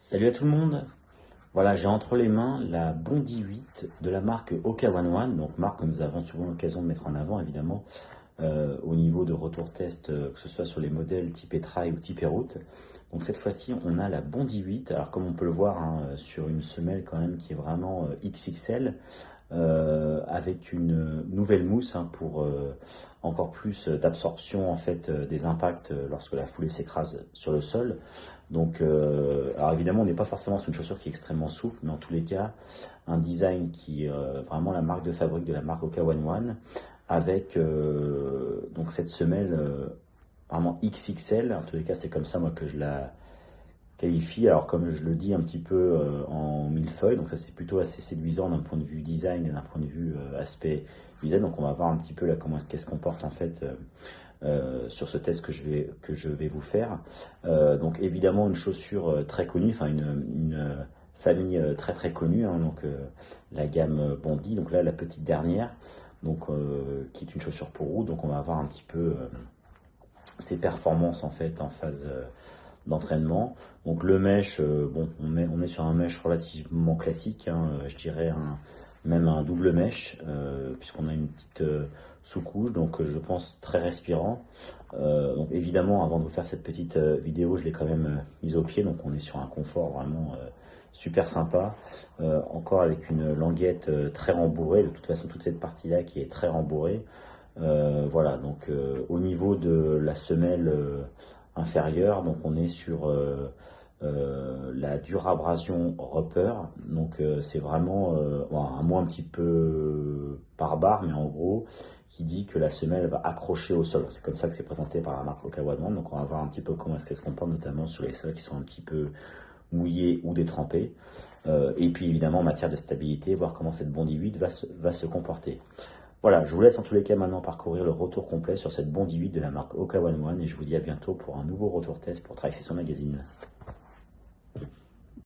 Salut à tout le monde. Voilà, j'ai entre les mains la Bondi 8 de la marque Oka One One, donc marque que nous avons souvent l'occasion de mettre en avant évidemment au niveau de retour test, que ce soit sur les modèles type e-trail ou type e-route. Donc cette fois-ci, on a la Bondi 8. Alors comme on peut le voir sur une semelle quand même qui est vraiment XXL, avec une nouvelle mousse pour encore plus d'absorption en fait des impacts lorsque la foulée s'écrase sur le sol. Donc, alors évidemment, on n'est pas forcément sur une chaussure qui est extrêmement souple, mais en tous les cas, un design qui est vraiment la marque de fabrique de la marque Oka One One, avec donc cette semelle vraiment XXL. En tous les cas, c'est comme ça moi que je la qualifie. Alors comme je le dis un petit peu en millefeuille, donc ça c'est plutôt assez séduisant d'un point de vue design et d'un point de vue aspect visuel. Donc on va voir un petit peu là comment qu'est-ce qu'on porte en fait sur ce test que je vais vous faire. Donc évidemment une chaussure très connue, enfin une famille très très connue, donc la gamme Bondi. Donc là la petite dernière, donc qui est une chaussure pour route. Donc on va voir un petit peu ses performances en fait en phase d'entraînement. Donc le mesh, bon, on est sur un mesh relativement classique, je dirais même un double mesh, puisqu'on a une petite sous-couche, donc je pense très respirant. Donc évidemment, avant de vous faire cette petite vidéo, je l'ai quand même mise au pied, donc on est sur un confort vraiment super sympa, encore avec une languette très rembourrée, de toute façon toute cette partie-là qui est très rembourrée. Voilà, donc au niveau de la semelle inférieure, donc on est sur la Durabrasion Roper, donc c'est vraiment bon, un mot un petit peu barbare, mais en gros qui dit que la semelle va accrocher au sol. C'est comme ça que c'est présenté par la marque Oka One One. Donc on va voir un petit peu comment est-ce qu'elle se comporte, notamment sur les sols qui sont un petit peu mouillés ou détrempés. Et puis évidemment en matière de stabilité, voir comment cette Bondi 8 va se comporter. Voilà, je vous laisse en tous les cas maintenant parcourir le retour complet sur cette Bondi 8 de la marque Oka One One et je vous dis à bientôt pour un nouveau retour test pour Track Session Magazine.